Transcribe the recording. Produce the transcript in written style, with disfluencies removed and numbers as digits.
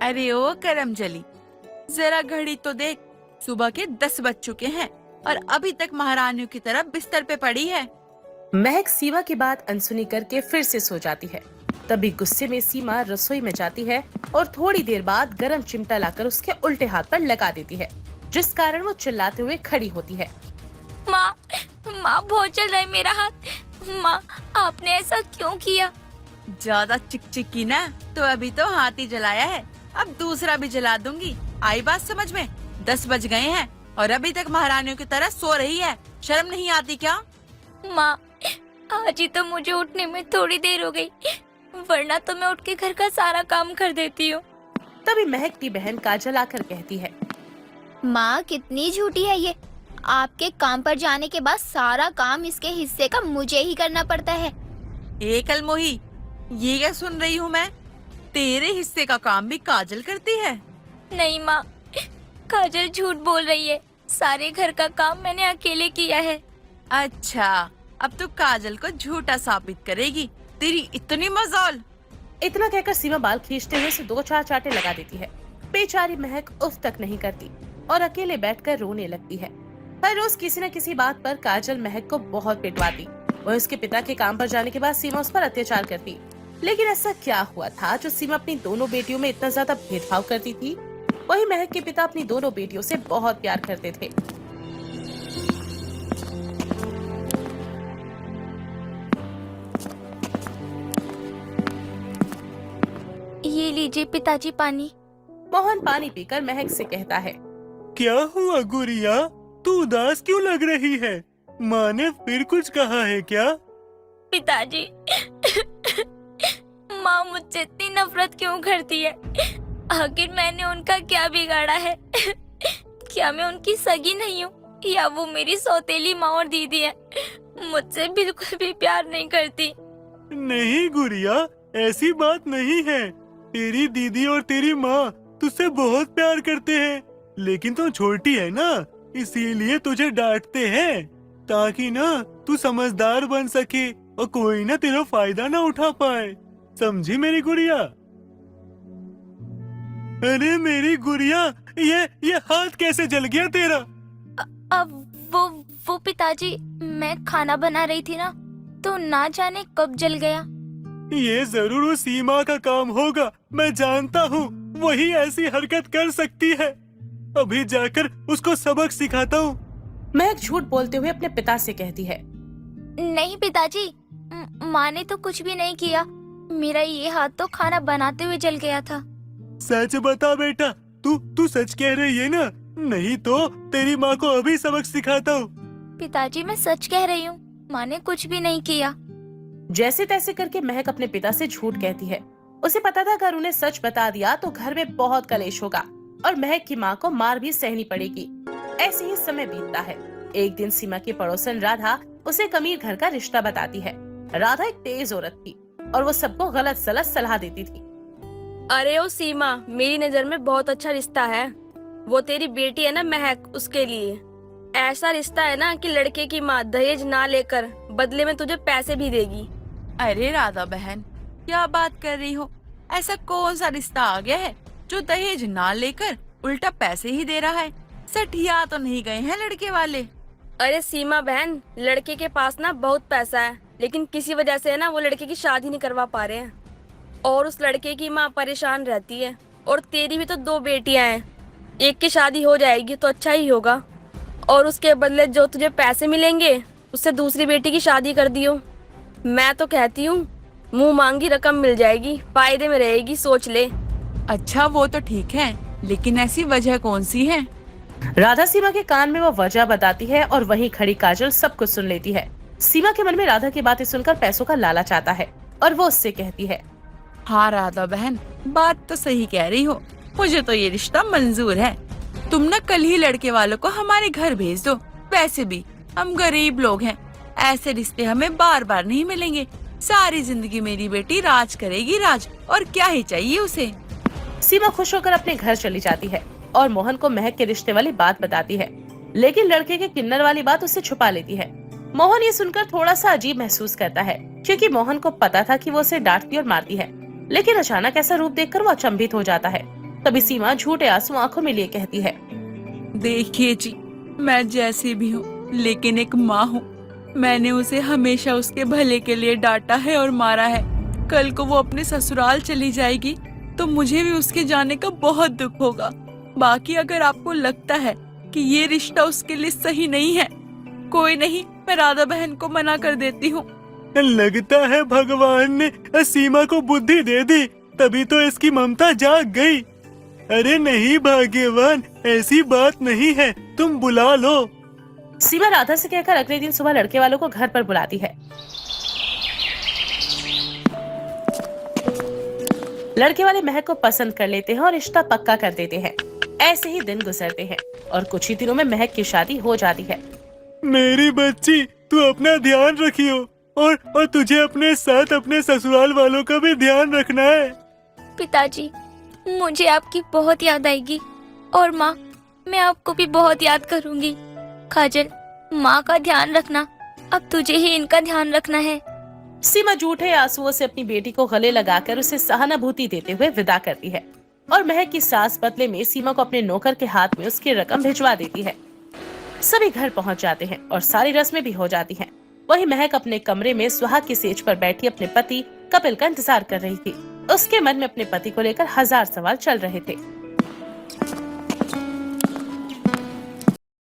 अरे ओ करमजली, जरा घड़ी तो देख, सुबह के 10 बज चुके हैं और अभी तक महारानियों की तरह बिस्तर पे पड़ी है। महक सीमा की बात अनसुनी करके फिर से सो जाती है। तभी गुस्से में सीमा रसोई में जाती है और थोड़ी देर बाद गरम चिमटा लाकर उसके उल्टे हाथ पर लगा देती है, जिस कारण वो चिल्लाते हुए खड़ी होती है। माँ, माँ बहुत चल रहा है मेरा हाथ। माँ, आपने ऐसा क्यों किया? ज्यादा चिकचिक की ना तो अभी तो हाथ ही जलाया है, अब दूसरा भी जला दूंगी। आई बात समझ में? 10 बज गए हैं और अभी तक महारानियों की तरह सो रही है। शर्म नहीं आती क्या? माँ, आज ही तो मुझे उठने में थोड़ी देर हो गई, वरना तो मैं उठ के घर का सारा काम कर देती हूँ। तभी महक की बहन काजल आकर कहती है, माँ कितनी झूठी है ये। आपके काम पर जाने के बाद सारा काम इसके हिस्से का मुझे ही करना पड़ता है। कलमोही, ये क्या सुन रही हूँ मैं? तेरे हिस्से का काम भी काजल करती है? नहीं माँ, काजल झूठ बोल रही है। सारे घर का काम मैंने अकेले किया है। अच्छा, अब तो काजल को झूठा साबित करेगी। तेरी इतनी मजाल। इतना कहकर सीमा बाल खींचते हुए उसे 2-4 चांटे लगा देती है। बेचारी महक उफ तक नहीं करती और अकेले बैठकर रोने लगती है। हर रोज किसी न किसी बात पर काजल महक को बहुत पिटवाती। वह उसके पिता के काम पर जाने के बाद सीमा उस पर अत्याचार करती। लेकिन ऐसा क्या हुआ था जो सीमा अपनी दोनों बेटियों में इतना ज्यादा भेदभाव करती थी? वही महक के पिता अपनी दोनों बेटियों से बहुत प्यार करते थे। ये लीजिए पिताजी पानी। मोहन पानी पीकर महक से कहता है, क्या हुआ गुड़िया, तू उदास क्यों लग रही है? माँ ने फिर कुछ कहा है क्या? पिताजी, माँ मुझसे इतनी नफरत क्यों करती है? आखिर मैंने उनका क्या बिगाड़ा है? क्या मैं उनकी सगी नहीं हूँ या वो मेरी सौतेली माँ और दीदी है? मुझसे बिल्कुल भी प्यार नहीं करती। नहीं गुड़िया, ऐसी बात नहीं है। तेरी दीदी और तेरी माँ तुझसे बहुत प्यार करते हैं, लेकिन तू छोटी है ना, इसीलिए तुझे डांटते हैं ताकि ना तू समझदार बन सके और कोई ना तेरा फायदा ना उठा पाए। समझी मेरी गुड़िया? अरे मेरी गुड़िया, ये हाथ कैसे जल गया तेरा? अब वो पिताजी, मैं खाना बना रही थी ना, तो ना जाने कब जल गया। ये जरूर उस सीमा का काम होगा। मैं जानता हूँ वही ऐसी हरकत कर सकती है। अभी जाकर उसको सबक सिखाता हूँ। महक झूठ बोलते हुए अपने पिता से कहती है, नहीं पिताजी, माँ ने तो कुछ भी नहीं किया। मेरा ये हाथ तो खाना बनाते हुए जल गया था। सच बता बेटा, तू सच कह रही है ना? नहीं तो तेरी माँ को अभी सबक सिखाता हूँ। पिताजी, मैं सच कह रही हूँ, माँ ने कुछ भी नहीं किया। जैसे तैसे करके महक अपने पिता से झूठ कहती है। उसे पता था अगर उन्हें सच बता दिया तो घर में बहुत कलेश होगा और महक की माँ को मार भी सहनी पड़ेगी। ऐसे ही समय बीतता है। एक दिन सीमा की पड़ोसन राधा उसे एक अमीर घर का रिश्ता बताती है। राधा एक तेज औरत थी और वो सबको गलत सलत सलाह देती थी। अरे ओ सीमा, मेरी नजर में बहुत अच्छा रिश्ता है। वो तेरी बेटी है ना महक, उसके लिए ऐसा रिश्ता है ना कि लड़के की माँ दहेज ना लेकर बदले में तुझे पैसे भी देगी। अरे राधा बहन, क्या बात कर रही हो? ऐसा कौन सा रिश्ता आ गया है जो दहेज ना लेकर उल्टा पैसे ही दे रहा है? सठिया तो नहीं गए हैं लड़के वाले? अरे सीमा बहन, लड़के के पास ना बहुत पैसा है, लेकिन किसी वजह से ना वो लड़के की शादी नहीं करवा पा रहे हैं और उस लड़के की माँ परेशान रहती है। और तेरी भी तो 2 बेटियां हैं, एक की शादी हो जाएगी तो अच्छा ही होगा और उसके बदले जो तुझे पैसे मिलेंगे उससे दूसरी बेटी की शादी कर दियो। मैं तो कहती हूँ मुंह मांगी रकम मिल जाएगी, फायदे में रहेगी, सोच ले। अच्छा वो तो ठीक है, लेकिन ऐसी वजह कौन सी है? राधा सीमा के कान में वो वजह बताती है और वहीं खड़ी काजल सब कुछ सुन लेती है। सीमा के मन में राधा की बातें सुनकर पैसों का लालच आता है और वो उससे कहती है, हाँ राधा बहन, बात तो सही कह रही हो, मुझे तो ये रिश्ता मंजूर है। तुम ना कल ही लड़के वालों को हमारे घर भेज दो। वैसे भी हम गरीब लोग हैं, ऐसे रिश्ते हमें बार बार नहीं मिलेंगे। सारी जिंदगी मेरी बेटी राज करेगी राज, और क्या ही चाहिए उसे। सीमा खुश होकर अपने घर चली जाती है और मोहन को महक के रिश्ते वाली बात बताती है, लेकिन लड़के के किन्नर वाली बात उससे छुपा लेती है। मोहन ये सुनकर थोड़ा सा अजीब महसूस करता है, क्योंकि मोहन को पता था कि वो उसे डांटती और मारती है, लेकिन अचानक ऐसा रूप देखकर वो अचंभित हो जाता है। तभी सीमा झूठे आंसू आंखों में लिए कहती है, देखिए जी, मैं जैसी भी हूँ लेकिन एक माँ हूँ। मैंने उसे हमेशा उसके भले के लिए डांटा है और मारा है। कल को वो अपने ससुराल चली जाएगी तो मुझे भी उसके जाने का बहुत दुख होगा। बाकी अगर आपको लगता है कि ये रिश्ता उसके लिए सही नहीं है, कोई नहीं, मैं राधा बहन को मना कर देती हूँ। लगता है भगवान ने सीमा को बुद्धि दे दी, तभी तो इसकी ममता जाग गई। अरे नहीं भाग्यवान, ऐसी बात नहीं है, तुम बुला लो। सीमा राधा से कहकर अगले दिन सुबह लड़के वालों को घर पर बुलाती है। लड़के वाले महक को पसंद कर लेते हैं और रिश्ता पक्का कर देते हैं। ऐसे ही दिन गुजरते हैं और कुछ ही दिनों में महक की शादी हो जाती है। मेरी बच्ची, तू अपना ध्यान रखियो और तुझे अपने साथ अपने ससुराल वालों का भी ध्यान रखना है। पिताजी, मुझे आपकी बहुत याद आएगी और माँ, मैं आपको भी बहुत याद करूंगी। काजल, माँ का ध्यान रखना, अब तुझे ही इनका ध्यान रखना है। सीमा झूठे आंसुओं से अपनी बेटी को गले लगाकर उसे सहानुभूति देते हुए विदा करती है और महक की सास बदले में सीमा को अपने नौकर के हाथ में उसकी रकम भिजवा देती है। सभी घर पहुंच जाते हैं और सारी रस्में भी हो जाती हैं। वही महक अपने कमरे में सुहाग की सेज पर बैठी अपने पति कपिल का इंतजार कर रही थी। उसके मन में अपने पति को लेकर 1000 सवाल चल रहे थे।